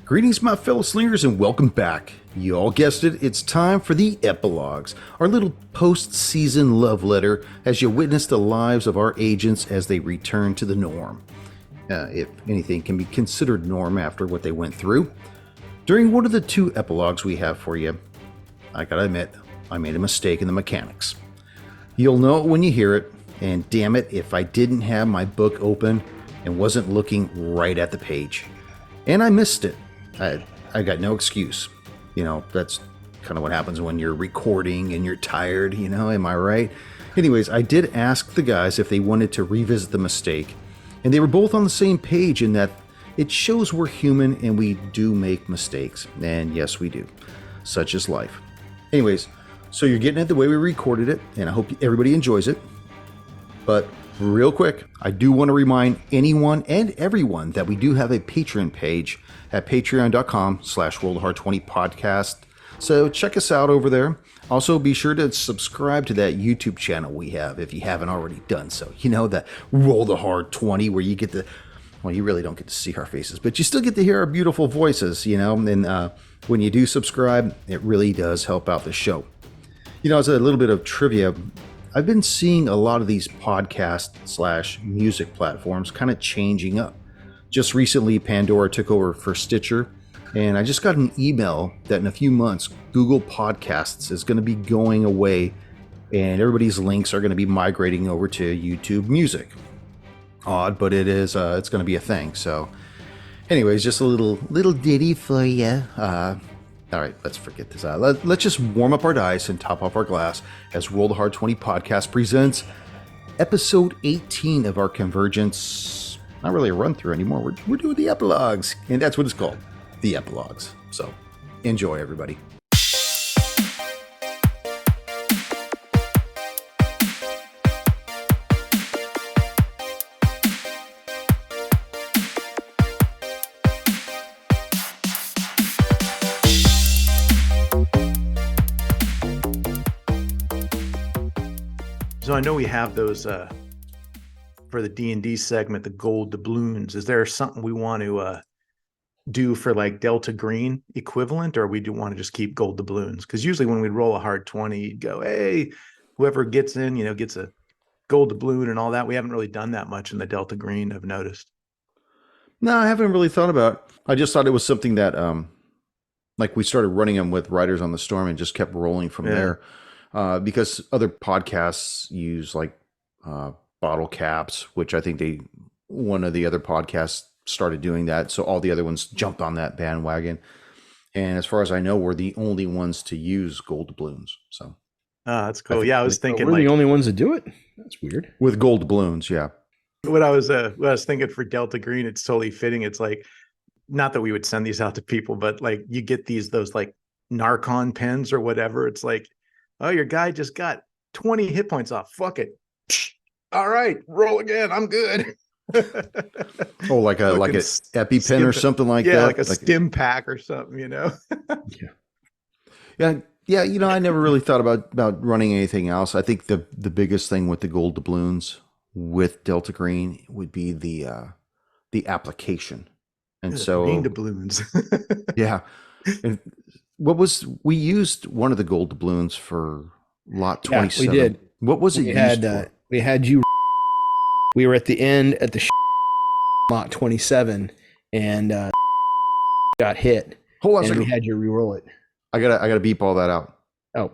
Greetings, my fellow slingers, and welcome back. You all guessed it, it's time for the Epilogues, our little post-season love letter as you witness the lives of our agents as they return to the norm. If anything can be considered norm after what they went through. During one of the two epilogues we have for you, I gotta admit, I made a mistake in the mechanics. You'll know it when you hear it, and damn it if I didn't have my book open and wasn't looking right at the page. And I missed it. I got no excuse. You know, that's kind of what happens when you're recording and you're tired, you know, am I right? Anyways, I did ask the guys if they wanted to revisit the mistake, and they were both on the same page in that it shows we're human and we do make mistakes. And yes, we do. Such is life. Anyways, so you're getting it the way we recorded it, and I hope everybody enjoys it. But real quick, I do want to remind anyone and everyone that we do have a Patreon page at patreon.com/rollthehard20podcast. So check us out over there. Also, be sure to subscribe to that YouTube channel we have if you haven't already done so. You know, that Roll the Hard 20 where you get to, well, you really don't get to see our faces, but you still get to hear our beautiful voices, you know. And when you do subscribe, it really does help out the show. You know, as a little bit of trivia, I've been seeing a lot of these podcast / music platforms kind of changing up. Just recently, Pandora took over for Stitcher, and I just got an email that in a few months, Google Podcasts is going to be going away, and everybody's links are going to be migrating over to YouTube Music. Odd, but it is. It's going to be a thing. So, anyways, just a little ditty for you. All right, let's forget this. Let's just warm up our dice and top off our glass as Roll the Hard 20 podcast presents episode 18 of our Convergence. Not really a run through anymore. We're doing the epilogues, and that's what it's called, the epilogues. So enjoy, everybody. So I know we have those for the D&D segment, the gold doubloons. Is there something we want to do for like Delta Green equivalent, or we do want to just keep gold doubloons? Because usually when we roll a hard 20, you'd go, hey, whoever gets in, you know, gets a gold doubloon and all that. We haven't really done that much in the Delta Green, I've noticed. No, I haven't really thought about it. I just thought it was something that, like we started running them with Riders on the Storm and just kept rolling from there. Because other podcasts use like bottle caps, which I think one of the other podcasts started doing that. So all the other ones jumped on that bandwagon. And as far as I know, we're the only ones to use gold doubloons. So that's cool. Yeah, I was thinking we're the only ones to do it. That's weird. With gold doubloons, yeah. What I was thinking for Delta Green, it's totally fitting. It's like, not that we would send these out to people, but like you get those like Narcon pens or whatever. It's like, oh, your guy just got 20 hit points off. Fuck it. All right, roll again. I'm good. Oh, like a EpiPen or something like that. Yeah, like a stim pack or something, you know. Yeah. You know, I never really thought about running anything else. I think the biggest thing with the gold doubloons with Delta Green would be the application, and so green doubloons. Yeah, and we used one of the gold doubloons for lot 27. Yeah, we did. What was it used for? We had you. We were at the end at the lot 27, and got hit. Hold on a and second. We had you re-roll it. I gotta beep all that out. Oh,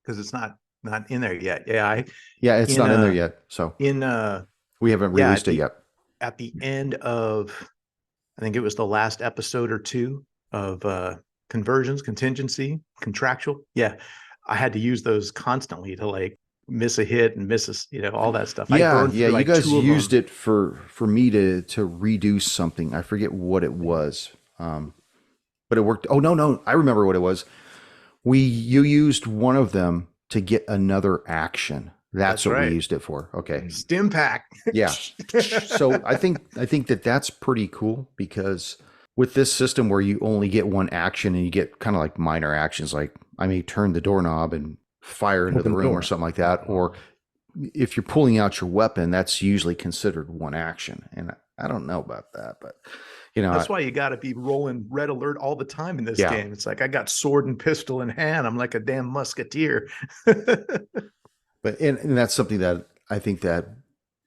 because it's not in there yet. Yeah, it's not in there yet. So we haven't released it yet. At the end of, I think it was the last episode or two of Convergence, Contingency, Contractual. Yeah, I had to use those constantly to like miss a hit and miss all that stuff. Yeah, you guys used it for me to redo something. I forget what it was, but it worked. Oh no, I remember what it was. You used one of them to get another action. That's what we used it for. Okay, stim pack. Yeah. So I think that's pretty cool, because with this system where you only get one action and you get kind of like minor actions, like I may turn the doorknob and fire into the room or something like that, or if you're pulling out your weapon, that's usually considered one action. And I don't know about that, but You know, That's why you got to be rolling red alert all the time in this Yeah. game. It's like I got sword and pistol in hand. I'm like a damn musketeer. and that's something that I think that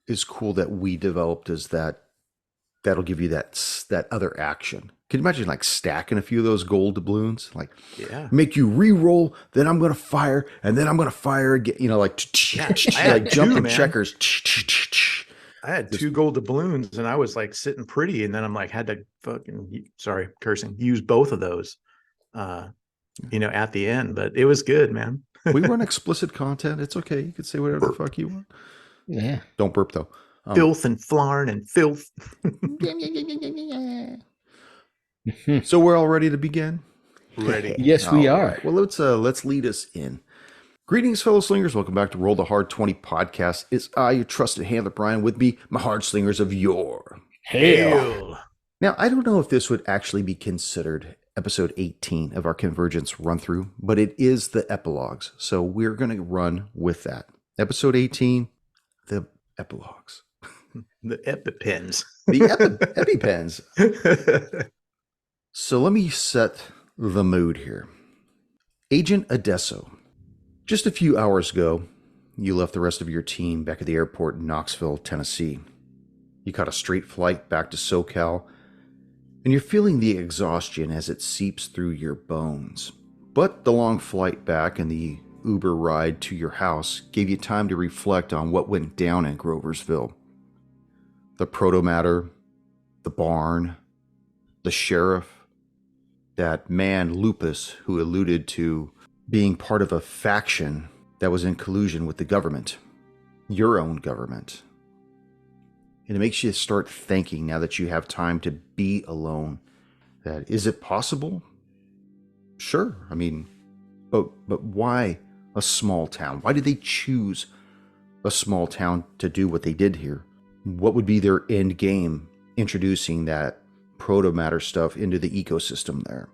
is cool that we developed, is that'll give you that other action. Can you imagine like stacking a few of those gold doubloons? Like, Yeah. make you re-roll, then I'm gonna fire, and then I'm gonna fire again. You know, like Yeah, I had like jumping two, man. checkers. I had 2 gold doubloons and I was like sitting pretty. And then I'm like, had to fucking, sorry, cursing, use both of those, at the end. But it was good, man. We run explicit content. It's okay. You can say whatever the fuck you want. Yeah. Don't burp though. Filth and flarn and filth. So we're all ready to begin. Ready. Yes, we All are. right. Well, let's lead us in. Greetings, fellow slingers. Welcome back to Roll the Hard 20 podcast. It's I, your trusted handler, Brian, with me, my hard slingers of yore. Hail. Now, I don't know if this would actually be considered episode 18 of our Convergence run through, but it is the epilogues. So we're going to run with that. Episode 18, the epilogues. The EpiPens. The EpiPens. So let me set the mood here. Agent Adesso. Just a few hours ago, you left the rest of your team back at the airport in Knoxville, Tennessee. You caught a straight flight back to SoCal, and you're feeling the exhaustion as it seeps through your bones. But the long flight back and the Uber ride to your house gave you time to reflect on what went down in Groversville. The protomatter, the barn, the sheriff, that man Lupus who alluded to being part of a faction that was in collusion with the government, your own government. And it makes you start thinking, now that you have time to be alone, that is it possible? Sure. I mean, but why a small town? Why did they choose a small town to do what they did here? What would be their end game introducing that protomatter stuff into the ecosystem there?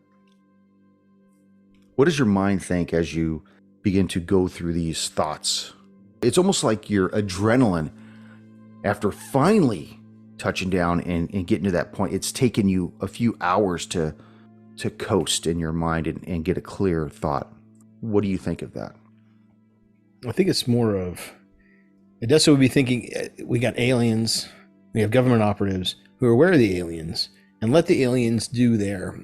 What does your mind think as you begin to go through these thoughts? It's almost like your adrenaline, after finally touching down and getting to that point, it's taken you a few hours to coast in your mind and get a clear thought. What do you think of that? I think it's more of, Odessa would be thinking, we got aliens, we have government operatives who are aware of the aliens, and let the aliens do their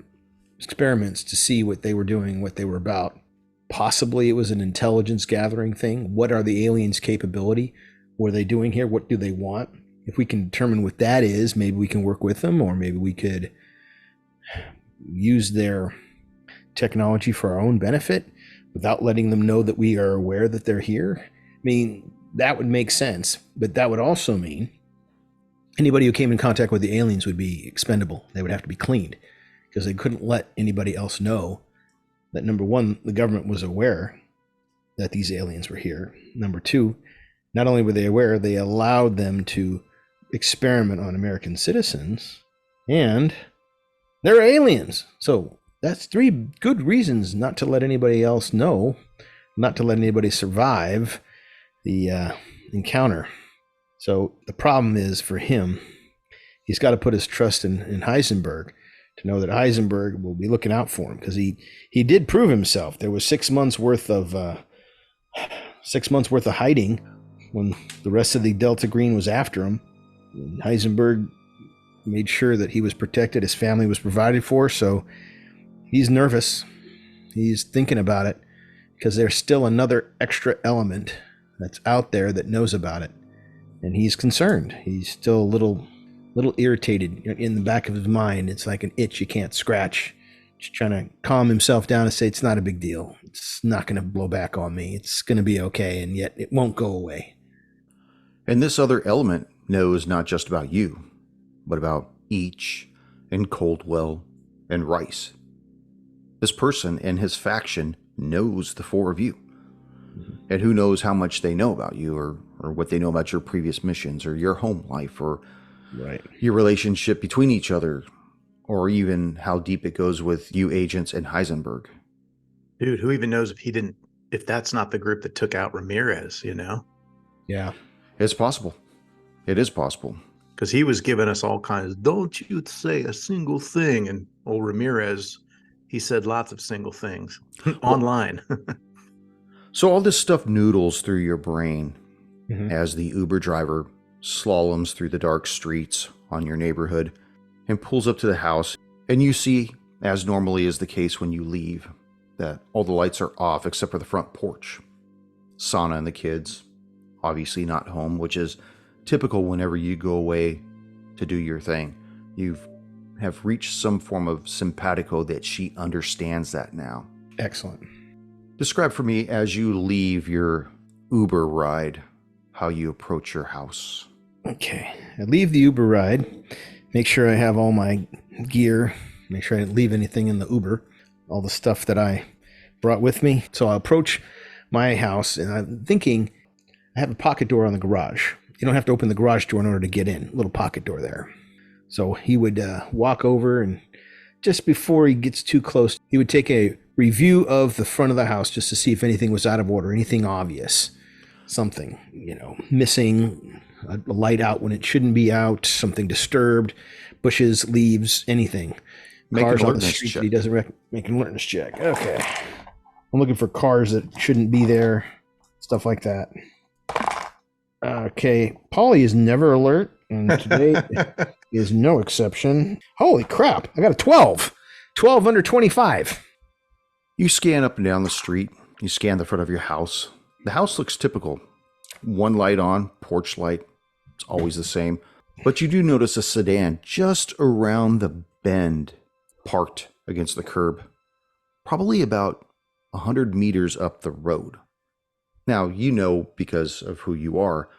experiments to see what they were doing, what they were about. Possibly it was an intelligence gathering thing. What are the aliens' capability? What are they doing here? What do they want? If we can determine what that is, maybe we can work with them, or maybe we could use their technology for our own benefit without letting them know that we are aware that they're here. I mean, that would make sense, but that would also mean anybody who came in contact with the aliens would be expendable. They would have to be cleaned, because they couldn't let anybody else know that, number one, the government was aware that these aliens were here. Number two, not only were they aware, they allowed them to experiment on American citizens, and they're aliens. So that's 3 good reasons not to let anybody else know, not to let anybody survive the encounter. So the problem is, for him, he's got to put his trust in Heisenberg, to know that Heisenberg will be looking out for him, because he did prove himself. There was 6 months worth of hiding when the rest of the Delta Green was after him. And Heisenberg made sure that he was protected, his family was provided for. So he's nervous. He's thinking about it, because there's still another extra element that's out there that knows about it, and he's concerned. He's still a little irritated in the back of his mind. It's like an itch you can't scratch. Just trying to calm himself down and say, it's not a big deal. It's not going to blow back on me. It's going to be okay. And yet it won't go away. And this other element knows not just about you, but about Each and Coldwell and Rice. This person and his faction knows the 4 of you. And who knows how much they know about you, or what they know about your previous missions, or your home life, or Right. your relationship between each other, or even how deep it goes with you agents and Heisenberg. Dude, who even knows if that's not the group that took out Ramirez, Yeah. It's possible. It is possible. Because he was giving us all kinds. Don't you say a single thing. And old Ramirez, he said lots of single things online. So all this stuff noodles through your brain Mhm. as the Uber driver slaloms through the dark streets on your neighborhood and pulls up to the house. And you see, as normally is the case when you leave, that all the lights are off except for the front porch. Sana and the kids, obviously not home, which is typical whenever you go away to do your thing. You have reached some form of simpatico that she understands that now. Excellent. Describe for me as you leave your Uber ride how you approach your house. Okay. I leave the Uber ride, make sure I have all my gear, make sure I didn't leave anything in the Uber, all the stuff that I brought with me. So I approach my house and I'm thinking I have a pocket door on the garage. You don't have to open the garage door in order to get in, little pocket door there. So he would walk over, and just before he gets too close, he would take a review of the front of the house just to see if anything was out of order, anything obvious, something, missing, a light out when it shouldn't be out, something disturbed, bushes, leaves, anything. Make an Cars on the alertness street check. that he doesn't make an alertness check. Okay. I'm looking for cars that shouldn't be there, stuff like that. Okay. Polly is never alert, and today is no exception. Holy crap. I got a 12. 12 under 25. You scan up and down the street. You scan the front of your house. The house looks typical. One light on, porch light. It's always the same. But you do notice a sedan just around the bend, parked against the curb, probably about 100 meters up the road. Now, you know, because of who you are,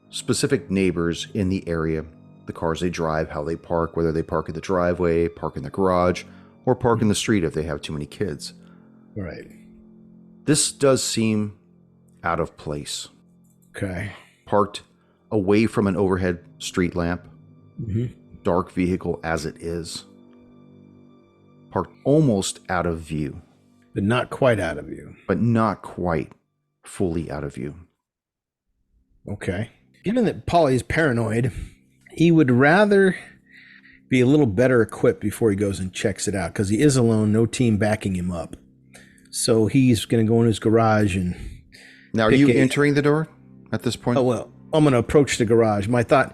specific neighbors in the area, the cars they drive, how they park, whether they park in the driveway, park in the garage, or park in the street if they have too many kids. Right. This does seem out of place. Okay. Parked away from an overhead street lamp, Mm-hmm. dark vehicle as it is. Parked almost out of view, But not quite out of view. but not quite fully out of view. Okay. Given that Polly is paranoid, he would rather be a little better equipped before he goes and checks it out, because he is alone, no team backing him up. So he's going to go in his garage and... Now, are Pick you a- entering the door at this point? Oh, well, I'm going to approach the garage. My thought,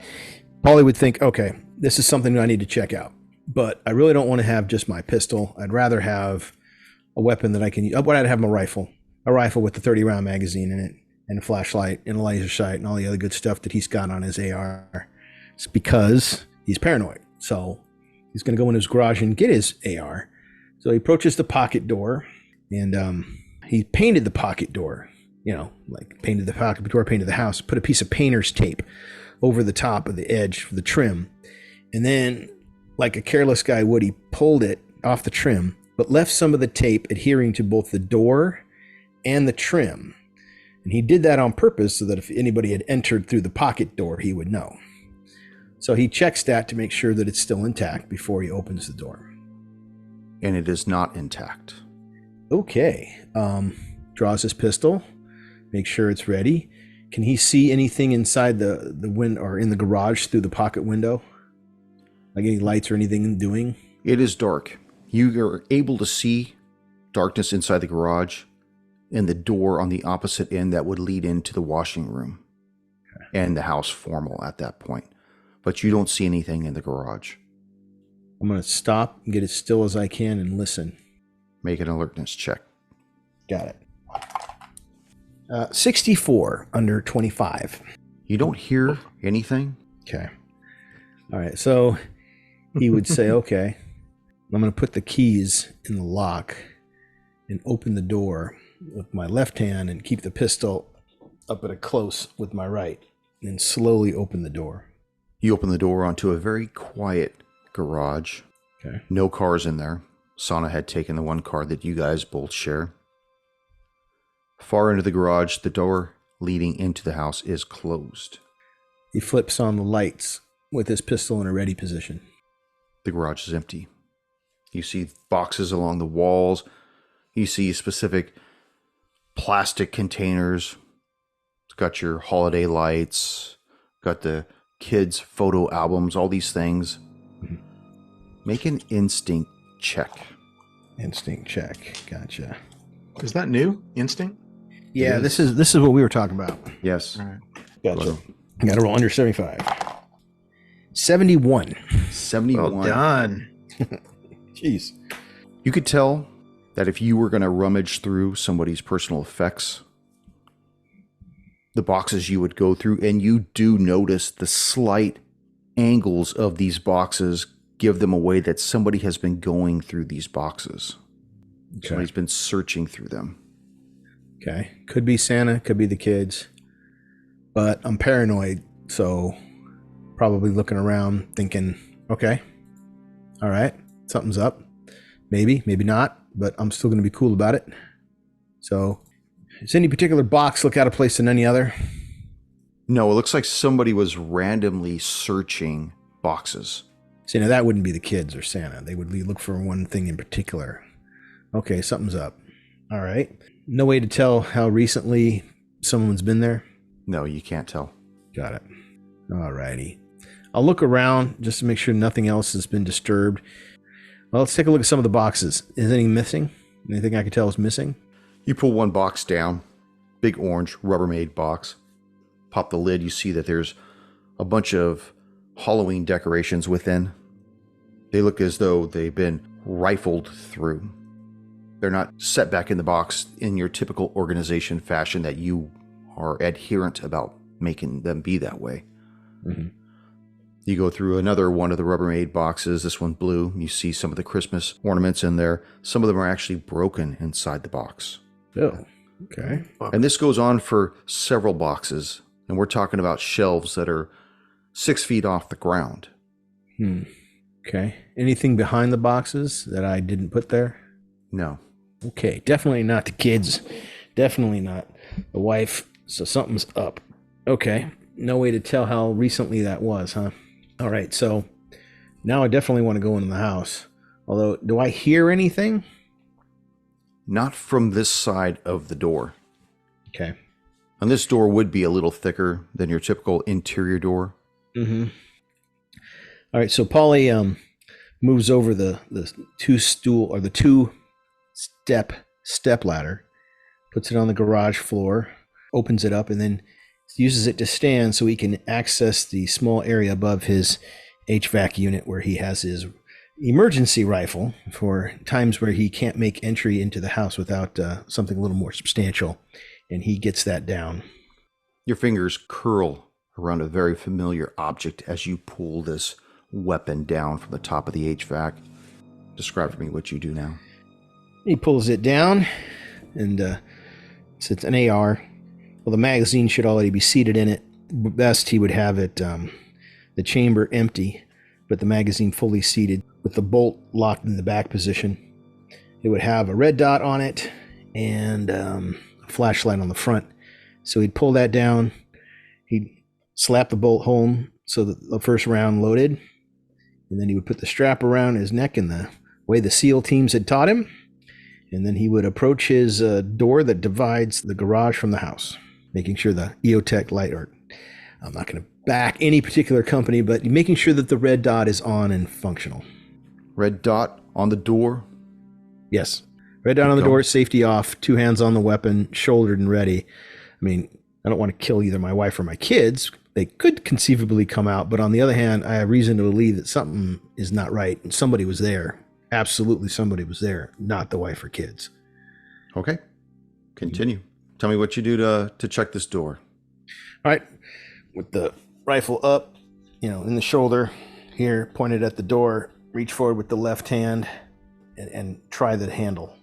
Polly would think, okay, this is something I need to check out. But I really don't want to have just my pistol. I'd rather have a weapon that I can use. I'd rather have a rifle with a 30-round magazine in it, and a flashlight and a laser sight and all the other good stuff that he's got on his AR. It's because he's paranoid. So he's going to go in his garage and get his AR. So he approaches the pocket door, and he painted the pocket door, like painted the pocket door, painted the house, put a piece of painter's tape over the top of the edge for the trim. And then, like a careless guy would, he pulled it off the trim, but left some of the tape adhering to both the door and the trim. And he did that on purpose so that if anybody had entered through the pocket door, he would know. So he checks that to make sure that it's still intact before he opens the door. And it is not intact. Okay. Draws his pistol, make sure it's ready. Can he see anything inside the window or in the garage through the pocket window? Like any lights or anything doing? It is dark. You are able to see darkness inside the garage and the door on the opposite end that would lead into the washing room and the house formal at that point. But you don't see anything in the garage. I'm going to stop and get as still as I can and listen. Make an alertness check. Got it. 64 under 25. You don't hear anything. Okay. All right. So he would say, okay, I'm going to put the keys in the lock and open the door with my left hand and keep the pistol up at a close with my right, and slowly open the door. You open the door onto a very quiet garage. Okay. No cars in there. Sana had taken the one car that you guys both share. Far into the garage, the door leading into the house is closed. He flips on the lights with his pistol in a ready position. The garage is empty. You see boxes along the walls. You see specific plastic containers. It's got your holiday lights, got the kids' photo albums, all these things. Make an instinct check. Instinct check. Gotcha. Is that new? Instinct? Yeah, this is what we were talking about. Yes. All right. Gotcha. I got to roll under 75. 71. 71. Well done. Jeez. You could tell that if you were going to rummage through somebody's personal effects, the boxes you would go through, and you do notice the slight angles of these boxes give them away that somebody has been going through these boxes. Okay. Somebody's been searching through them. Okay. Could be Santa, could be the kids. But I'm paranoid, so probably looking around thinking, okay, all right, something's up. Maybe, maybe not, but I'm still going to be cool about it. So, does any particular box look out of place than any other? No, it looks like somebody was randomly searching boxes. See, now that wouldn't be the kids or Santa. They would look for one thing in particular. Okay, something's up. All right. No way to tell how recently someone's been there? No, you can't tell. Got it. All righty. I'll look around just to make sure nothing else has been disturbed. Well, let's take a look at some of the boxes. Is anything missing? Anything I can tell is missing? You pull one box down, big orange Rubbermaid box. Pop the lid, you see that there's a bunch of Halloween decorations within. They look as though they've been rifled through. They're not set back in the box in your typical organization fashion that you are adherent about making them be that way. Mm-hmm. You go through another one of the Rubbermaid boxes, this one blue. You see some of the Christmas ornaments in there. Some of them are actually broken inside the box. Oh, okay. And this goes on for several boxes. And we're talking about shelves that are 6 feet off the ground. Okay. Anything behind the boxes that I didn't put there? No. Okay. Definitely not the kids. Definitely not the wife. So something's up. Okay. No way to tell how recently that was, huh? All right. So now I definitely want to go into the house. Although, do I hear anything? Not from this side of the door. Okay. And this door would be a little thicker than your typical interior door. Mm-hmm. All right. So Polly moves over the two step ladder, puts it on the garage floor, opens it up, and then uses it to stand so he can access the small area above his HVAC unit where he has his emergency rifle for times where he can't make entry into the house without something a little more substantial. And he gets that down. Your fingers curl around a very familiar object as you pull this weapon down from the top of the HVAC. Describe for me what you do now. He pulls it down, and it's an AR. Well, the magazine should already be seated in it. Best he would have it, the chamber empty, but the magazine fully seated with the bolt locked in the back position. It would have a red dot on it and a flashlight on the front. So he'd pull that down. He'd slap the bolt home so that the first round loaded. And then he would put the strap around his neck in the way the SEAL teams had taught him. And then he would approach his door that divides the garage from the house, making sure the EOTech light, or I'm not going to back any particular company, but making sure that the red dot is on and functional. Red dot on the door? Yes. Red dot on the door, safety off, 2 hands on the weapon, shouldered and ready. I mean, I don't want to kill either my wife or my kids. They could conceivably come out, but on the other hand, I have reason to believe that something is not right, and somebody was there. Absolutely somebody was there, not the wife or kids. Okay. Continue. Tell me what you do to check this door. All right. With the rifle up, in the shoulder here, pointed at the door, reach forward with the left hand and try the handle.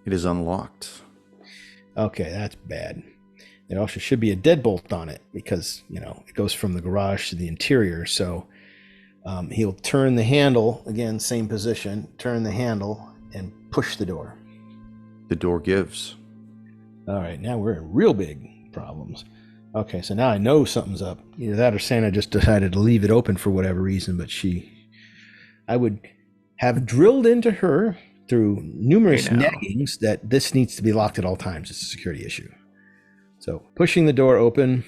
It is unlocked. Okay, that's bad. There also should be a deadbolt on it because, it goes from the garage to the interior. So he'll turn the handle, again, same position, turn the handle and push the door. The door gives. All right, now we're in real big problems. Okay, so now I know something's up. Either that or Santa just decided to leave it open for whatever reason, but I would have drilled into her through numerous naggings that this needs to be locked at all times. It's a security issue. So pushing the door open,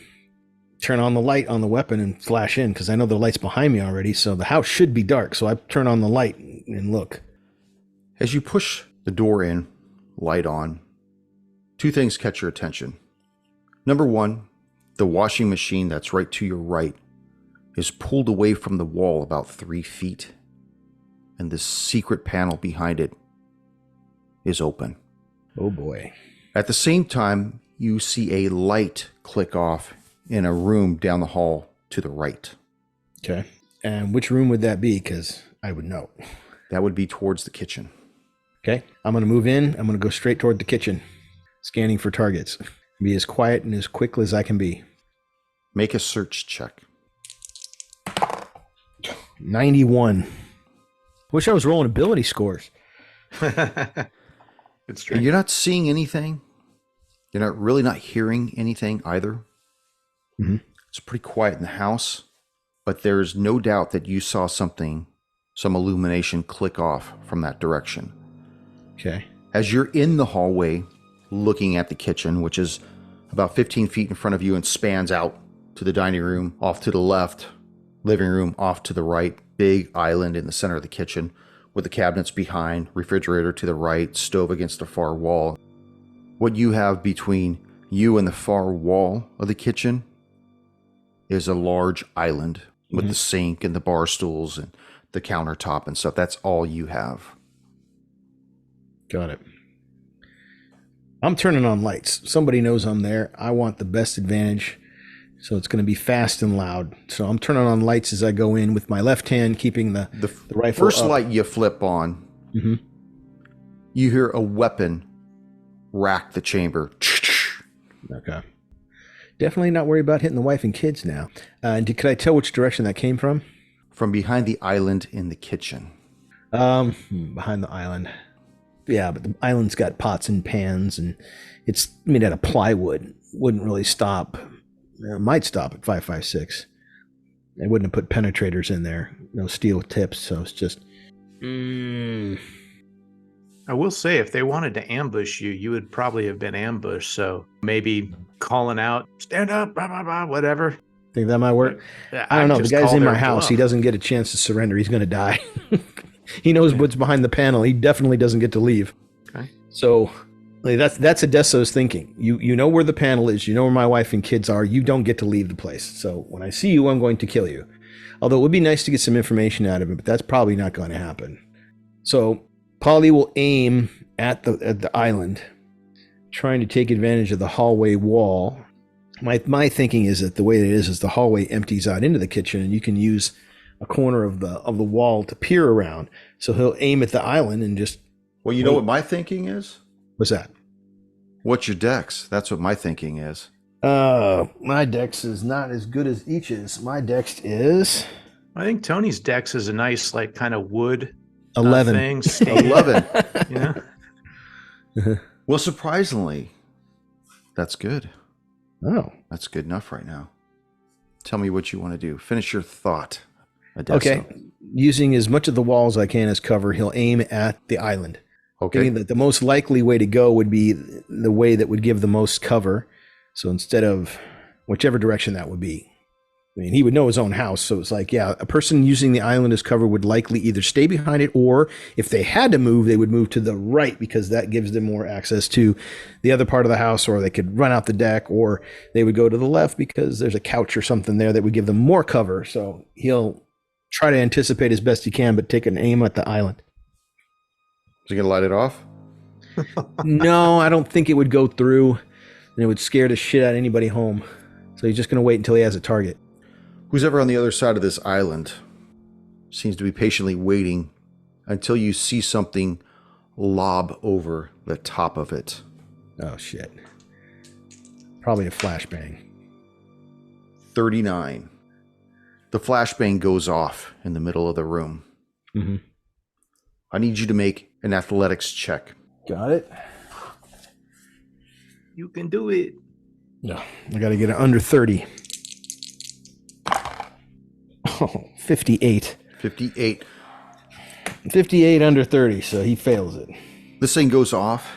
turn on the light on the weapon and flash in because I know the light's behind me already. So the house should be dark. So I turn on the light and look. As you push the door in, light on, two things catch your attention. Number one, the washing machine that's right to your right is pulled away from the wall about 3 feet, and the secret panel behind it is open. Oh boy. At the same time, you see a light click off in a room down the hall to the right. Okay. And which room would that be? Because I would know. That would be towards the kitchen. Okay. I'm going to move in. I'm going to go straight toward the kitchen, scanning for targets. Be as quiet and as quick as I can be. Make a search check. 91. Wish I was rolling ability scores. It's true. And you're not seeing anything. You're not really not hearing anything either. Mm-hmm. It's pretty quiet in the house, but there's no doubt that you saw something, some illumination click off from that direction. Okay. As you're in the hallway looking at the kitchen, which is about 15 feet in front of you and spans out to the dining room off to the left, living room off to the right, big island in the center of the kitchen with the cabinets behind, refrigerator to the right, stove against the far wall. What you have between you and the far wall of the kitchen is a large island with the sink and the bar stools and the countertop and stuff. That's all you have. Got it. I'm turning on lights. Somebody knows I'm there. I want the best advantage. So it's going to be fast and loud. So I'm turning on lights as I go in with my left hand, keeping the rifle first up. light you flip on, Mm-hmm. you hear a weapon rack the chamber. Okay. Definitely not worried about hitting the wife and kids now. Could I tell which direction that came from? From behind the island in the kitchen. Behind the island. Yeah, but the island's got pots and pans, and it's made out of plywood. Wouldn't really stop. It might stop at 5.56. They wouldn't have put penetrators in there. No steel tips, so it's just... I will say, if they wanted to ambush you, you would probably have been ambushed. So maybe calling out, stand up, blah, blah, blah, whatever. Think that might work? I don't know. The guy's in my house. He doesn't get a chance to surrender. He's going to die. He knows what's behind the panel. He definitely doesn't get to leave. Okay. So that's Adesso's thinking. You know where the panel is. You know where my wife and kids are. You don't get to leave the place. So when I see you, I'm going to kill you. Although it would be nice to get some information out of it, but that's probably not going to happen. So Polly will aim at the island, trying to take advantage of the hallway wall. My thinking is that the way it is the hallway empties out into the kitchen, and you can use a corner of the wall to peer around. So he'll aim at the island and just... Well, you know what my thinking is? What's that? What's your dex? That's what my thinking is. My dex is not as good as Each's. My dex is... I think Tony's dex is a nice, like, kind of wood 11. thing. 11. Yeah. Well, surprisingly, that's good. Oh. That's good enough right now. Tell me what you want to do. Finish your thought, Adesso. Okay. Using as much of the wall as I can as cover, he'll aim at the island. Okay. Thinking that the most likely way to go would be the way that would give the most cover. So instead of whichever direction that would be. I mean, he would know his own house. So it's like, yeah, a person using the island as cover would likely either stay behind it, or if they had to move, they would move to the right because that gives them more access to the other part of the house, or they could run out the deck, or they would go to the left because there's a couch or something there that would give them more cover. So he'll try to anticipate as best he can, but take an aim at the island. Is he going to light it off? No, I don't think it would go through, and it would scare the shit out of anybody home. So he's just going to wait until he has a target. Who's ever on the other side of this island seems to be patiently waiting until you see something lob over the top of it. Oh, shit. Probably a flashbang. 39. The flashbang goes off in the middle of the room. Mm-hmm. I need you to make an athletics check. Got it. You can do it. No, I got to get it under 30. Oh, 58. 58. 58 under 30, so he fails it. This thing goes off,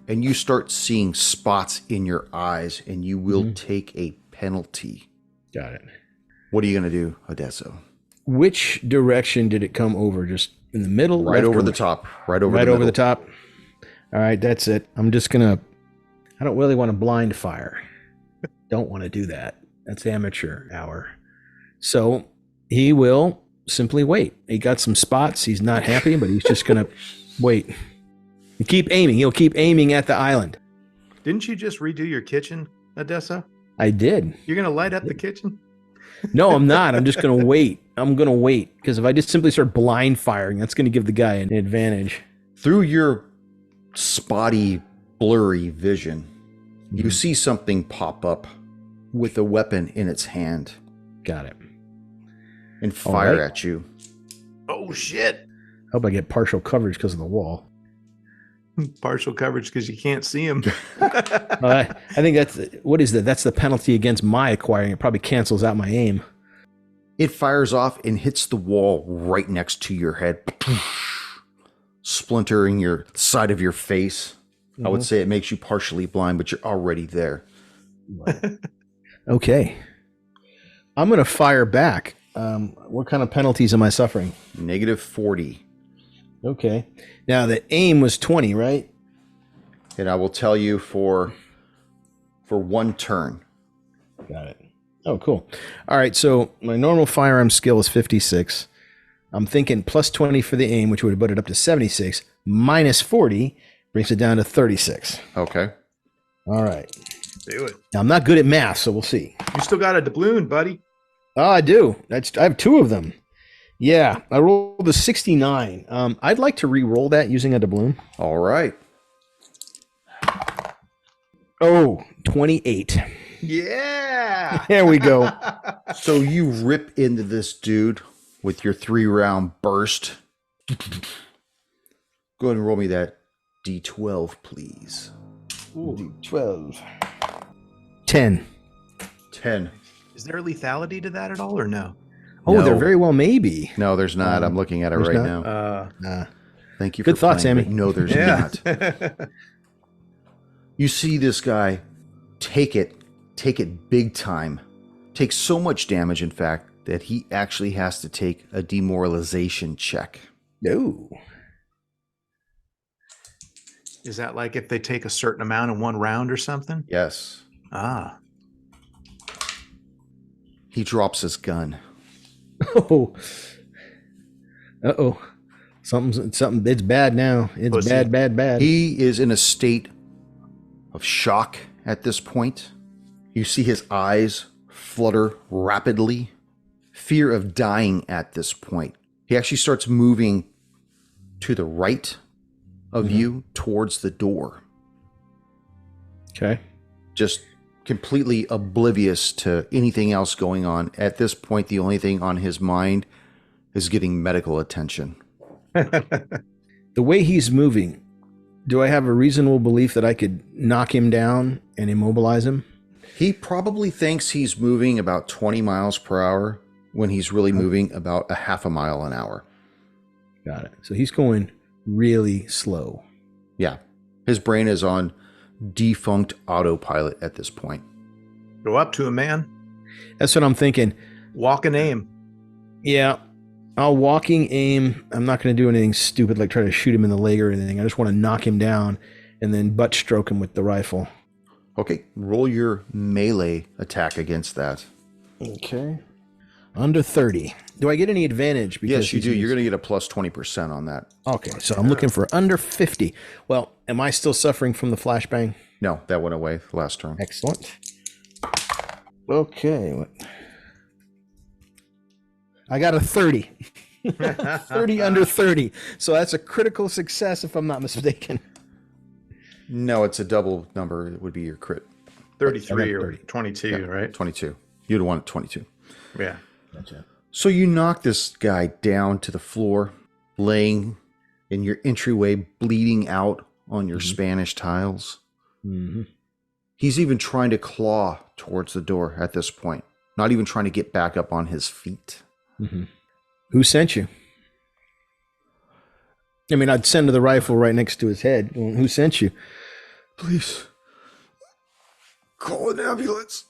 and you start seeing spots in your eyes, and you will take a penalty Got it. What are you going to do, Odesso? Which direction did it come over? Just in the middle? Right over the top. Right over the top. All right, that's it. I'm just going to... I don't really want to blind fire. Don't want to do that. That's amateur hour. So he will simply wait. He got some spots. He's not happy, but he's just going to wait. And keep aiming. He'll keep aiming at the island. Didn't you just redo your kitchen, Odessa? I did. You're going to light up the kitchen? No, I'm not. I'm just going to wait. I'm going to wait. Because if I just simply start blind firing, that's going to give the guy an advantage. Through your spotty, blurry vision, you see something pop up with a weapon in its hand. Got it. And fire at you. Oh, shit. Hope I get partial coverage because of the wall. Partial coverage because you can't see him. I think that's... What is that? That's the penalty against my acquiring. It probably cancels out my aim. It fires off and hits the wall right next to your head. Splintering your side of your face. Mm-hmm. I would say it makes you partially blind, but you're already there. Okay. I'm going to fire back. What kind of penalties am I suffering? -40. Okay. Now the aim was 20, right? And I will tell you for 1 turn. Got it. Oh, cool. All right. So my normal firearm skill is 56. I'm thinking plus 20 for the aim, which would have put it up to 76. Minus 40 brings it down to 36. Okay. All right. Do it. Now, I'm not good at math, so we'll see. You still got a doubloon, buddy. Oh, I do. I have 2 of them. Yeah, I rolled a 69. I'd like to re-roll that using a doubloon. All right. Oh, 28. Yeah. There we go. So you rip into this dude with your 3-round burst. Go ahead and roll me that D12, please. Ooh, 12. 10. 10. Is there lethality to that at all or no? Oh, No. there very well may be. No, there's not. I'm looking at it right not? now. Thank you Good for thought, playing, Sammy. but no, there's not. You see this guy take it big time. Take so much damage, in fact, that he actually has to take a demoralization check. No. Is that like if they take a certain amount in 1 round or something? Yes. Ah. He drops his gun. Oh. Uh-oh. Something. It's bad now. It's Pussy. bad. He is in a state of shock at this point. You see his eyes flutter rapidly. Fear of dying at this point. He actually starts moving to the right of you towards the door. Okay. Just completely oblivious to anything else going on. At this point, the only thing on his mind is getting medical attention. The way he's moving, do I have a reasonable belief that I could knock him down and immobilize him? He probably thinks he's moving about 20 miles per hour when he's really moving about a half a mile an hour. Got it. So he's going really slow. Yeah. His brain is on defunct autopilot at this point. Go up to him, man. That's what I'm thinking. Walk and aim. Yeah. I'll walking aim. I'm not going to do anything stupid like try to shoot him in the leg or anything. I just want to knock him down and then butt stroke him with the rifle. Okay. Roll your melee attack against that. Okay. Under 30. Do I get any advantage? Yes, you do. You're going to get a plus 20% on that. Okay, so I'm looking for under 50. Well, am I still suffering from the flashbang? No, that went away last turn. Excellent. Okay. I got a 30. 30 under 30. So that's a critical success if I'm not mistaken. No, it's a double number. It would be your crit. 33 or 30. 22, Yeah, right? 22. You'd want 22. Yeah. Gotcha. So you knock this guy down to the floor, laying in your entryway, bleeding out on your Spanish tiles. Mm-hmm. He's even trying to claw towards the door at this point, not even trying to get back up on his feet. Mm-hmm. Who sent you? I mean, I'd send the rifle right next to his head. Who sent you? Please, call an ambulance.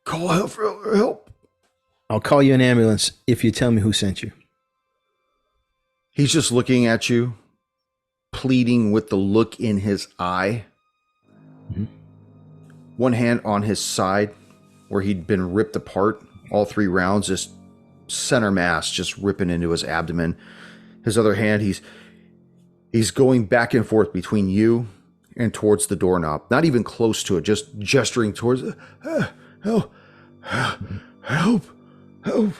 Call help for help. I'll call you an ambulance if you tell me who sent you. He's just looking at you, pleading with the look in his eye. Mm-hmm. One hand on his side where he'd been ripped apart. All 3 rounds, just center mass just ripping into his abdomen. His other hand, he's going back and forth between you and towards the doorknob. Not even close to it, just gesturing towards it. Help. Help. Help.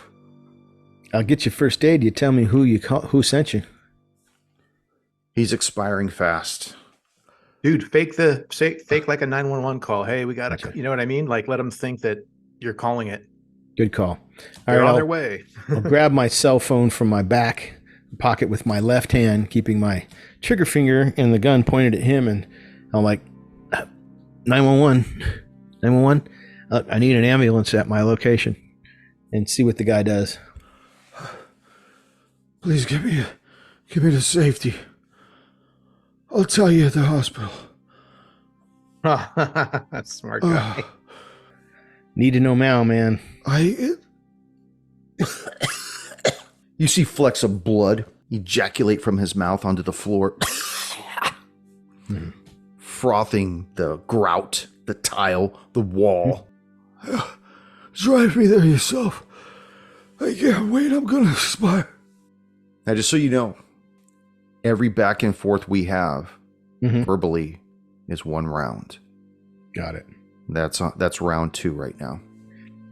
I'll get you first aid. You tell me who sent you. He's expiring fast. Dude, fake like a 911 call. Hey, we got to, you know what I mean? Like, let them think that you're calling it. Good call. All They're right, on their way. I'll grab my cell phone from my back pocket with my left hand, keeping my trigger finger and the gun pointed at him, and I'm like, 911, 911. I need an ambulance at my location, and see what the guy does. Please get me to safety. I'll tell you at the hospital. That's smart guy. Need to know now, man. You see flecks of blood ejaculate from his mouth onto the floor, frothing the grout, the tile, the wall. Drive me there yourself. I can't wait. I'm going to expire. Now, just so you know, every back and forth we have verbally is 1 round. Got it. That's round 2 right now.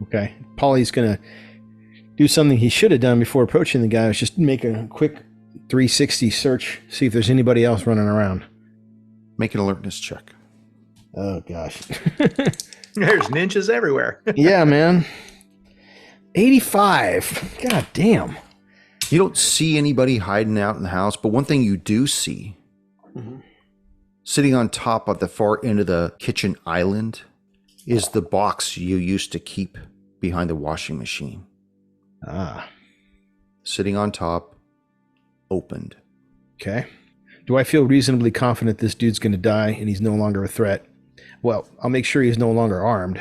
Okay. Paulie's going to do something he should have done before approaching the guy, was just make a quick 360 search, see if there's anybody else running around. Make an alertness check. Oh, gosh. There's ninjas everywhere. Yeah, man. 85. God damn. You don't see anybody hiding out in the house, but one thing you do see, sitting on top of the far end of the kitchen island, is the box you used to keep behind the washing machine. Ah. Sitting on top, opened. Okay. Do I feel reasonably confident this dude's going to die and he's no longer a threat? Well, I'll make sure he's no longer armed.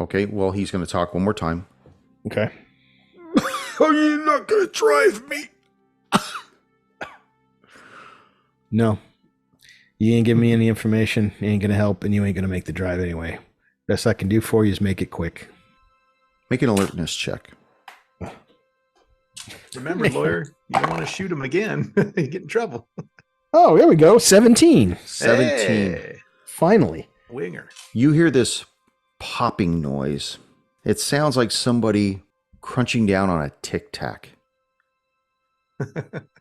Okay, well, he's going to talk one more time. Okay. Are you not going to drive me? No. You ain't giving me any information. You ain't going to help, and you ain't going to make the drive anyway. Best I can do for you is make it quick. Make an alertness check. Remember, lawyer, you don't want to shoot him again. You get in trouble. Oh, there we go. 17. 17. Hey, Finally. winger. You hear this popping noise. It sounds like somebody crunching down on a Tic Tac.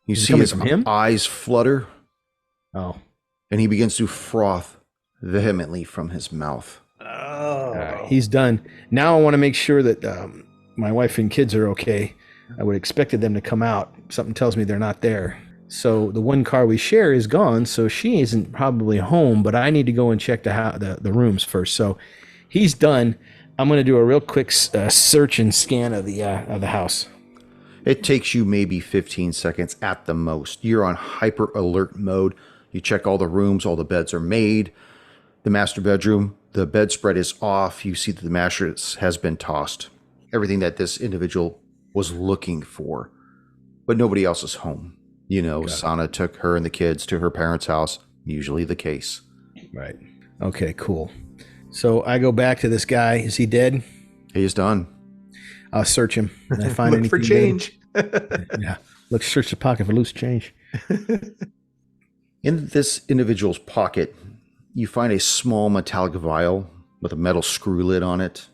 You see his eyes flutter. Oh. And he begins to froth vehemently from his mouth. Oh. He's done. Now I want to make sure that my wife and kids are okay. I would expected them to come out. Something tells me they're not there. So the one car we share is gone, so she isn't probably home, but I need to go and check the rooms first. So he's done. I'm going to do a real quick search and scan of the house. It takes you maybe 15 seconds at the most. You're on hyper alert mode. You check all the rooms, all the beds are made. The master bedroom, the bedspread is off. You see that the mattress has been tossed. Everything that this individual was looking for. But nobody else is home. You know, Sana took her and the kids to her parents' house. Usually the case. Right. Okay, cool. So I go back to this guy. Is he dead? He's done. I'll search him. And I find Look anything for change. Yeah. Search the pocket for loose change. In this individual's pocket, you find a small metallic vial with a metal screw lid on it.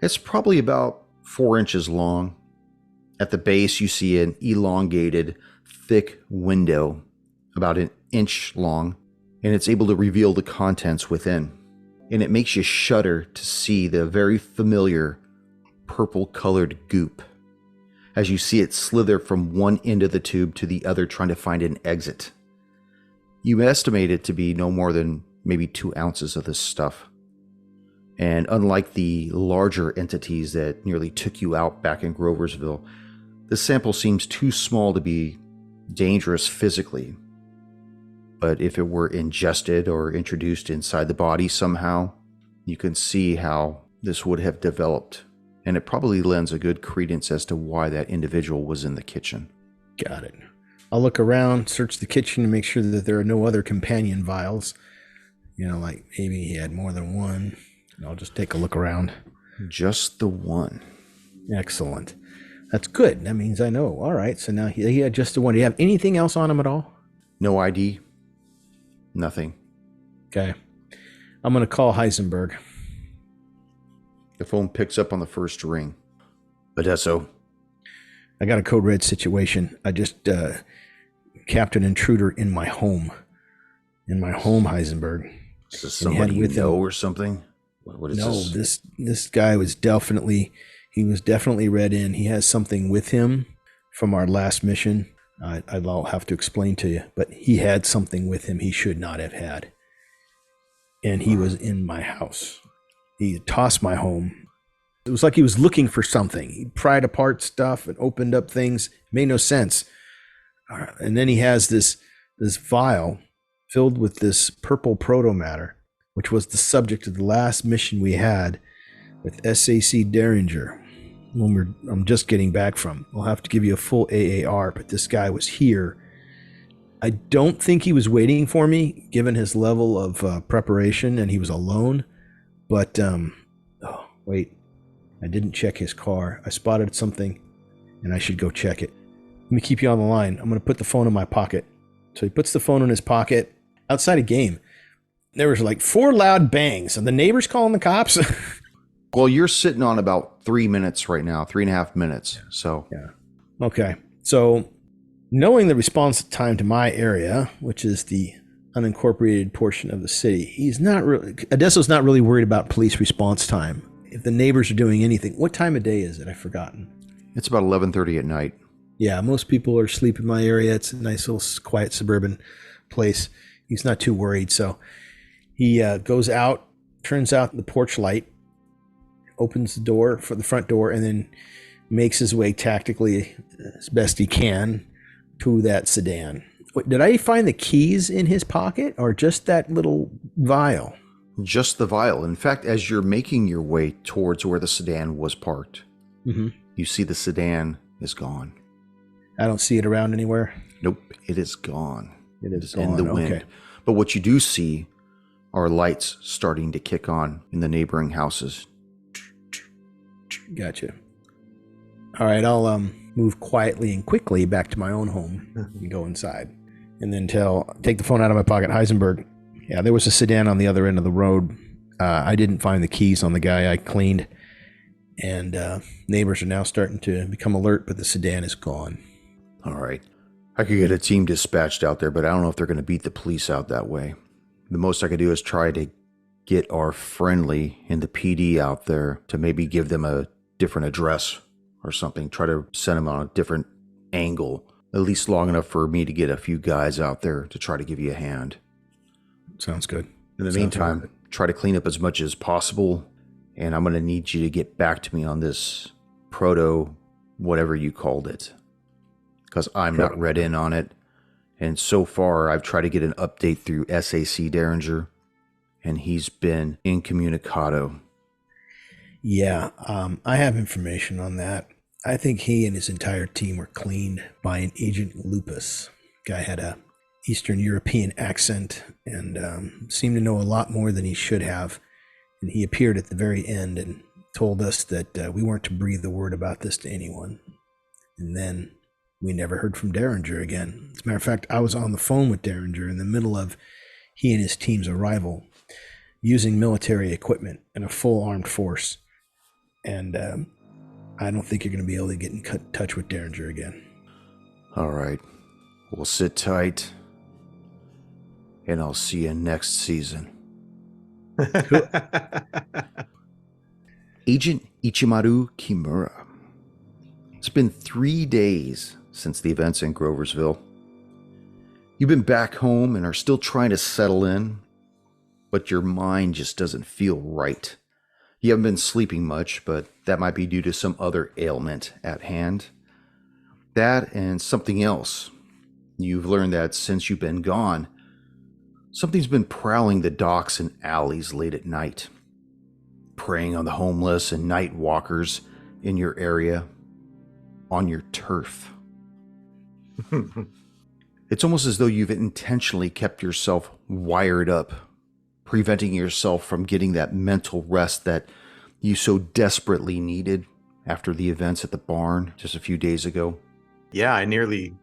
It's probably about 4 inches long. At the base, you see an elongated, thick window, about 1 inch long, and it's able to reveal the contents within. And it makes you shudder to see the very familiar purple-colored goop as you see it slither from one end of the tube to the other, trying to find an exit. You estimate it to be no more than maybe 2 ounces of this stuff. And unlike the larger entities that nearly took you out back in Groversville, the sample seems too small to be dangerous physically. But if it were ingested or introduced inside the body somehow, you can see how this would have developed, and it probably lends a good credence as to why that individual was in the kitchen. Got it. I'll look around, search the kitchen to make sure that there are no other companion vials. Like maybe he had more than one. And I'll just take a look around. Just the one. Excellent. That's good. That means I know. All right. So now he had just the one. Do you have anything else on him at all? No ID. Nothing. Okay. I'm going to call Heisenberg. The phone picks up on the first ring. Odesso. I got a code red situation. I just capped an intruder in my home. In my home, Heisenberg. Is this somebody you know or something? What is this? No, this guy was definitely read in. He has something with him from our last mission. I'll have to explain to you, but he had something with him he should not have had. And he was in my house. He tossed my home. It was like he was looking for something. He pried apart stuff and opened up things. It made no sense. And then he has this vial filled with this purple protomatter, which was the subject of the last mission we had with SAC Derringer. I'm just getting back from. I'll have to give you a full AAR, but this guy was here. I don't think he was waiting for me, given his level of preparation, and he was alone. But, wait. I didn't check his car. I spotted something, and I should go check it. Let me keep you on the line. I'm going to put the phone in my pocket. So he puts the phone in his pocket. Outside a game, there was like 4 loud bangs. And the neighbors calling the cops? Well, you're sitting on about 3 minutes right now, 3.5 minutes. So yeah. Okay. So knowing the response time to my area, which is the unincorporated portion of the city, Odesso's not really worried about police response time. If the neighbors are doing anything, what time of day is it? I've forgotten. It's about 11:30 at night. Yeah, most people are asleep in my area. It's a nice little quiet suburban place. He's not too worried. So he goes out, turns out the porch light, opens the door for the front door, and then makes his way tactically as best he can to that sedan. Did I find the keys in his pocket or just that little vial? Just the vial. In fact, as you're making your way towards where the sedan was parked, you see the sedan is gone. I don't see it around anywhere? Nope, it is gone. It is gone. In the wind. Okay. But what you do see are lights starting to kick on in the neighboring houses. Gotcha. All right, I'll move quietly and quickly back to my own home and go inside. And then take the phone out of my pocket. Heisenberg, yeah, there was a sedan on the other end of the road. I didn't find the keys on the guy I cleaned. And neighbors are now starting to become alert, but the sedan is gone. All right. I could get a team dispatched out there, but I don't know if they're going to beat the police out that way. The most I could do is try to get our friendly in the PD out there to maybe give them a different address or something. Try to send them on a different angle, at least long enough for me to get a few guys out there to try to give you a hand. Sounds good. In the meantime, try to clean up as much as possible. And I'm going to need you to get back to me on this proto, whatever you called it, because I'm not read in on it. And so far, I've tried to get an update through SAC Derringer, and he's been incommunicado. Yeah, I have information on that. I think he and his entire team were cleaned by an Agent Lupus. Guy had a Eastern European accent and seemed to know a lot more than he should have. And he appeared at the very end and told us that we weren't to breathe a word about this to anyone. And then we never heard from Derringer again. As a matter of fact, I was on the phone with Derringer in the middle of he and his team's arrival, using military equipment and a full armed force. And I don't think you're going to be able to get in touch with Derringer again. All right. We'll sit tight, and I'll see you next season. Agent Ichimaru Kimura. It's been 3 days since the events in Groversville. You've been back home and are still trying to settle in, but your mind just doesn't feel right. You haven't been sleeping much, but that might be due to some other ailment at hand. That and something else. You've learned that since you've been gone, something's been prowling the docks and alleys late at night. preying on the homeless and night walkers in your area, on your turf. It's almost as though you've intentionally kept yourself wired up, preventing yourself from getting that mental rest that you so desperately needed after the events at the barn just a few days ago. Yeah, I nearly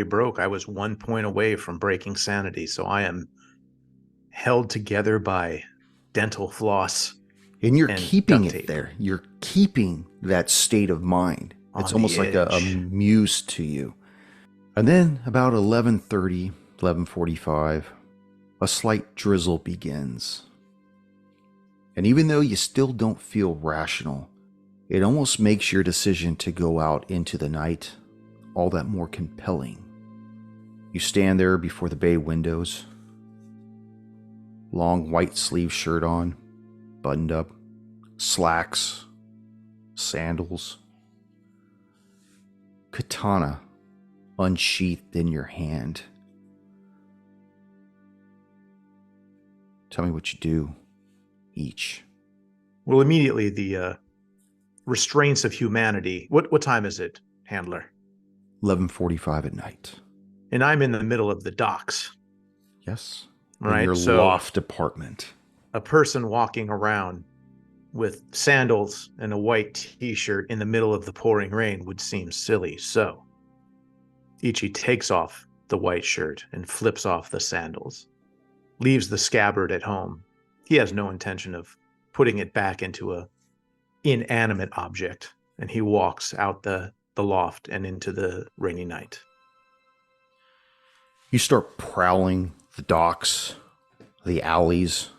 broke. I was 1 point away from breaking sanity, so I am held together by dental floss. And you're and keeping duct it tape. there. You're keeping that state of mind. On It's the almost like a edge. muse to you. And then about 11:30, 11:45, a slight drizzle begins. And even though you still don't feel rational, it almost makes your decision to go out into the night all that more compelling. You stand there before the bay windows, long white sleeve shirt on, buttoned up, slacks, sandals, katana unsheathed in your hand. Tell me what you do, each. Well, immediately the restraints of humanity. What time is it, handler? 11:45 at night. And I'm in the middle of the docks. Yes. Right. In your So loft apartment. a person walking around with sandals and a white t-shirt in the middle of the pouring rain would seem silly. So Ichi takes off the white shirt and flips off the sandals, leaves the scabbard at home. He has no intention of putting it back into a inanimate object, and he walks out the loft and into the rainy night. You start prowling the docks, the alleys,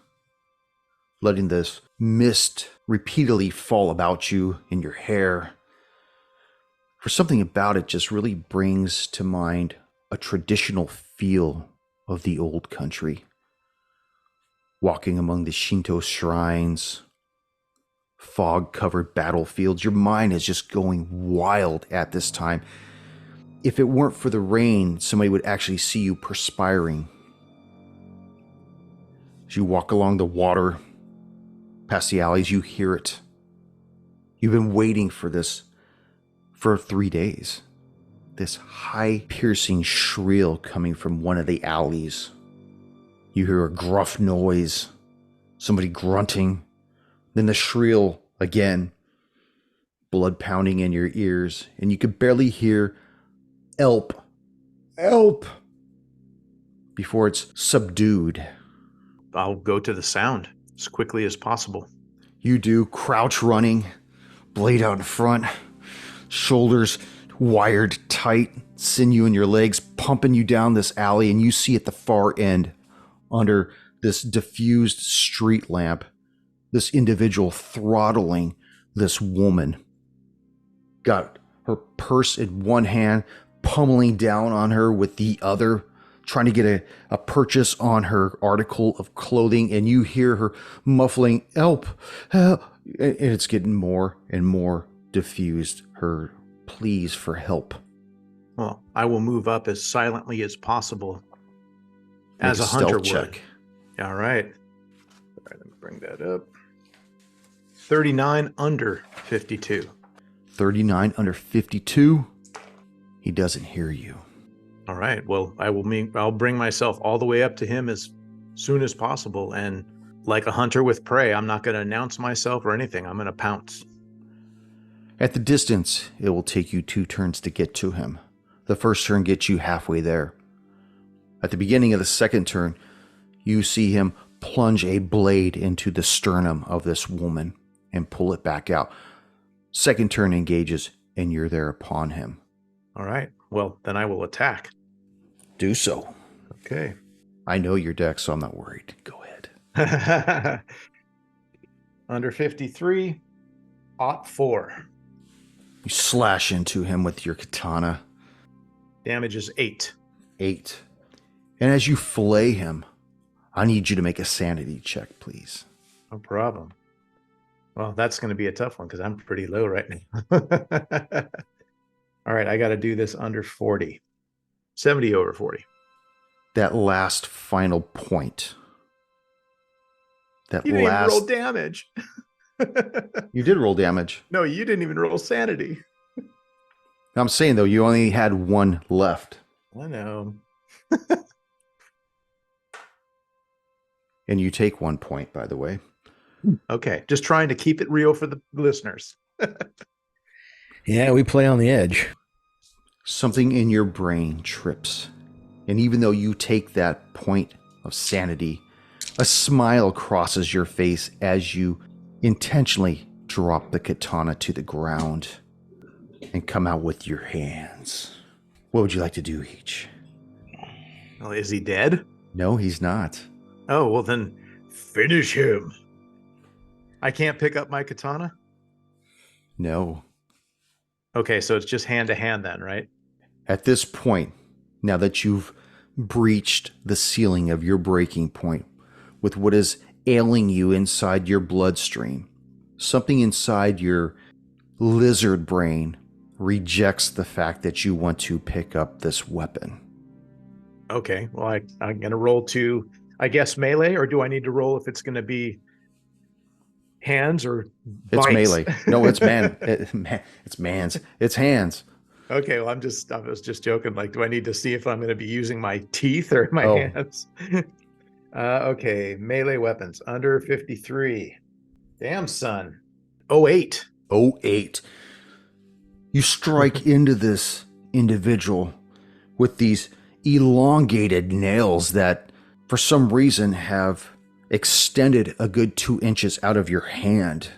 letting this mist repeatedly fall about you in your hair. For something about it just really brings to mind a traditional feel of the old country. Walking among the Shinto shrines, fog-covered battlefields, your mind is just going wild at this time. If it weren't for the rain, somebody would actually see you perspiring. As you walk along the water, past the alleys, you hear it. You've been waiting for this for 3 days. This high, piercing shrill coming from one of the alleys. You hear a gruff noise, somebody grunting, then the shrill again, blood pounding in your ears, and you could barely hear "Elp, elp," before it's subdued. I'll go to the sound as quickly as possible. You do, crouch running, blade out in front, shoulders wired tight, sinew in your legs, pumping you down this alley, and you see at the far end, under this diffused street lamp, this individual throttling this woman. Got her purse in one hand, pummeling down on her with the other, trying to get a purchase on her article of clothing, and you hear her muffling, "Help, help," and it's getting more and more diffused, her pleas for help. Well, I will move up as silently as possible, as Make a hunter stealth would. All right. All right, let me bring that up. 39 under 52. 39 under 52. He doesn't hear you. All right. Well, I'll bring myself all the way up to him as soon as possible, and like a hunter with prey, I'm not going to announce myself or anything. I'm going to pounce. At the distance, it will take you 2 turns to get to him. The first turn gets you halfway there. At the beginning of the second turn, you see him plunge a blade into the sternum of this woman and pull it back out. Second turn engages, and you're there upon him. All right. Well, then I will attack. Do so. Okay. I know your deck, so I'm not worried. Go ahead. Under 53, ought 4. You slash into him with your katana. Damage is 8. 8. And as you fillet him, I need you to make a sanity check, please. No problem. Well, that's going to be a tough one because I'm pretty low right now. All right, I got to do this under 40. 70 over 40. That last final point. That You didn't even last roll damage. You did roll damage. No, you didn't even roll sanity. I'm saying, though, you only had one left. I know. And you take 1 point, by the way. Okay, just trying to keep it real for the listeners. Yeah, we play on the edge. Something in your brain trips. And even though you take that point of sanity, a smile crosses your face as you intentionally drop the katana to the ground and come out with your hands. What would you like to do, Heech? Well, is he dead? No, he's not. Oh, well then finish him. I can't pick up my katana? No. Okay, so it's just hand to hand then, right? At this point, now that you've breached the ceiling of your breaking point with what is ailing you inside your bloodstream, something inside your lizard brain rejects the fact that you want to pick up this weapon. Okay, well, I'm going to roll to, I guess, melee, or do I need to roll if it's going to be hands or bites? It's melee. No, it's it's man's. It's hands. Okay, well, I was just joking. Like, do I need to see if I'm going to be using my teeth or my hands? Okay, melee weapons under 53. Damn, son. 08. 08. You strike into this individual with these elongated nails that, for some reason, have extended a good 2 inches out of your hand,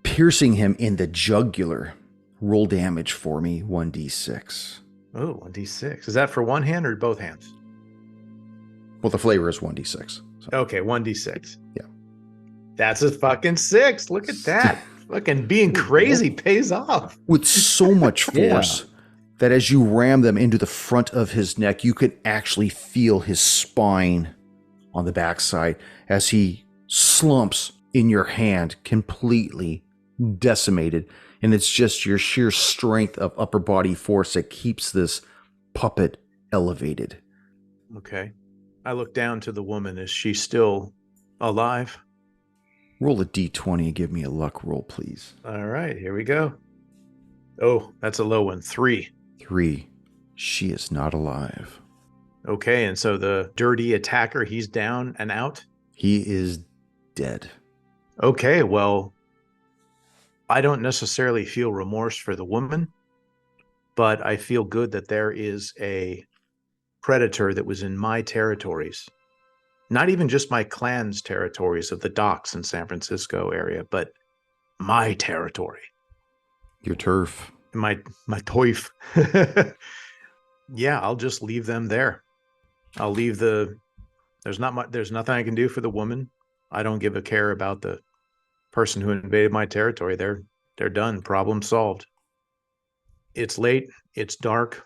piercing him in the jugular. Roll damage for me, 1d6. Oh, 1d6. Is that for one hand or both hands? Well, the flavor is 1d6. So. Okay, 1d6. Yeah. That's a fucking 6. Look at that. Fucking being crazy pays off. With so much force that as you ram them into the front of his neck, you can actually feel his spine on the backside as he slumps in your hand, completely decimated. And it's just your sheer strength of upper body force that keeps this puppet elevated. Okay. I look down to the woman. Is she still alive? Roll a d20 and give me a luck roll, please. All right, here we go. Oh, that's a low one. 3. 3. She is not alive. Okay, and so the dirty attacker, he's down and out? He is dead. Okay, well, I don't necessarily feel remorse for the woman, but I feel good that there is a predator that was in my territories. Not even just my clan's territories of the docks in San Francisco area, but my territory. Your turf. My toif. Yeah, I'll just leave them there. I'll leave there's nothing I can do for the woman. I don't give a care about the person who invaded my territory. They're done. Problem solved. It's late. It's dark.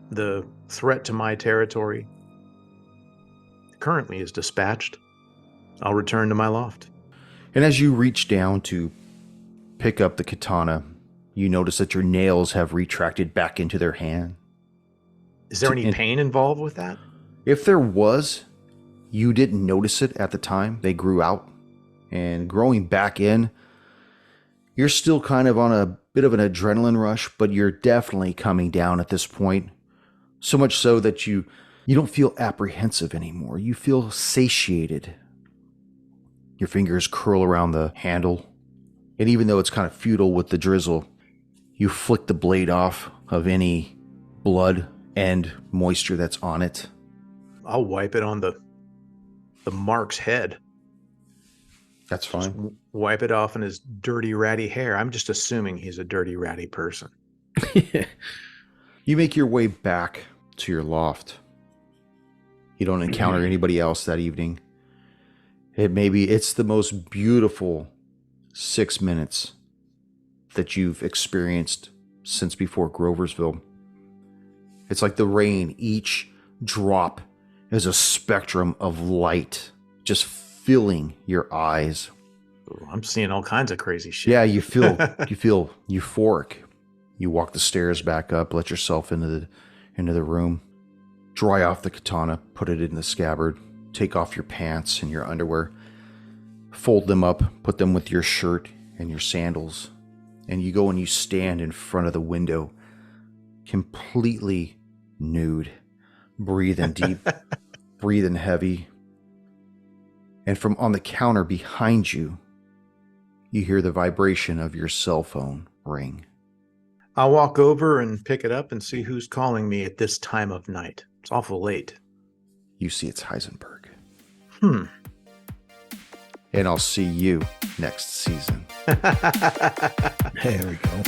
The threat to my territory currently is dispatched. I'll return to my loft. And as you reach down to pick up the katana, you notice that your nails have retracted back into their hand. Is there any pain involved with that? If there was, you didn't notice it at the time. They grew out. And growing back in, you're still kind of on a bit of an adrenaline rush, but you're definitely coming down at this point. So much so that you don't feel apprehensive anymore. You feel satiated. Your fingers curl around the handle. And even though it's kind of futile with the drizzle, you flick the blade off of any blood and moisture that's on it. I'll wipe it on the mark's head. That's fine. Just wipe it off in his dirty, ratty hair. I'm just assuming he's a dirty, ratty person. You make your way back to your loft. You don't encounter anybody else that evening. It's the most beautiful 6 minutes that you've experienced since before Groversville. It's like the rain. Each drop is a spectrum of light just filling your eyes. Ooh, I'm seeing all kinds of crazy shit. Yeah, you feel euphoric. You walk the stairs back up, let yourself into the room, dry off the katana, put it in the scabbard, take off your pants and your underwear. fold them up, put them with your shirt and your sandals, and you go and you stand in front of the window, completely nude, breathing deep, breathing heavy. And from on the counter behind you, you hear the vibration of your cell phone ring. I'll walk over and pick it up and see who's calling me at this time of night. It's awful late. You see it's Heisenberg. Hmm. And I'll see you next season. There we go.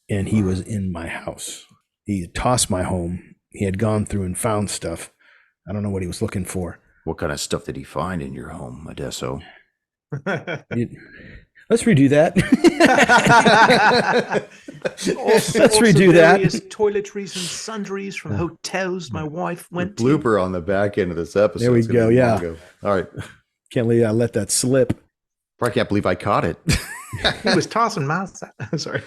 And he was in my house. He had tossed my home. He had gone through and found stuff. I don't know what he was looking for. What kind of stuff did he find in your home, Modesto? Let's redo that. Let's redo various that. toiletries and sundries from hotels my wife went to. Blooper on the back end of this episode. There we It's gonna go, be yeah. long ago. All right. Can't let that slip. I can't believe I caught it. He was tossing mouths. Sorry.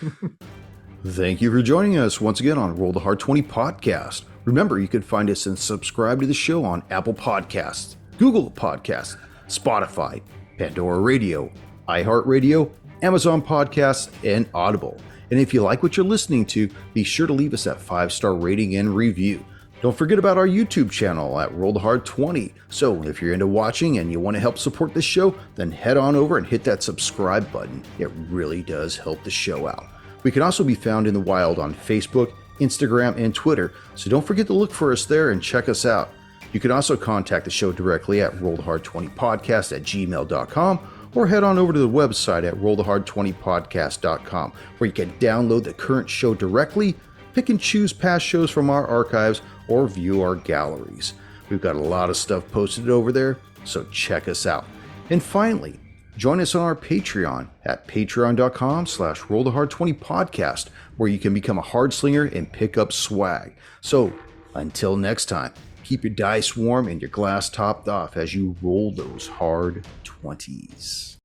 Thank you for joining us once again on Roll the Hard 20 podcast. Remember, you can find us and subscribe to the show on Apple Podcasts, Google Podcasts, Spotify, Pandora Radio, iHeart Radio, Amazon Podcasts, and Audible. And if you like what you're listening to, be sure to leave us that 5-star rating and review. Don't forget about our YouTube channel at Roll the Hard 20. So if you're into watching and you want to help support the show, then head on over and hit that subscribe button. It really does help the show out. We can also be found in the wild on Facebook, Instagram, and Twitter, so don't forget to look for us there and check us out. You can also contact the show directly at rollthehard20podcast@gmail.com or head on over to the website at rollthehard20podcast.com, where you can download the current show directly, pick and choose past shows from our archives, or view our galleries. We've got a lot of stuff posted over there, so check us out. And finally, join us on our Patreon at patreon.com/rollthehard20podcast, where you can become a hard slinger and pick up swag. So until next time, keep your dice warm and your glass topped off as you roll those hard 20s.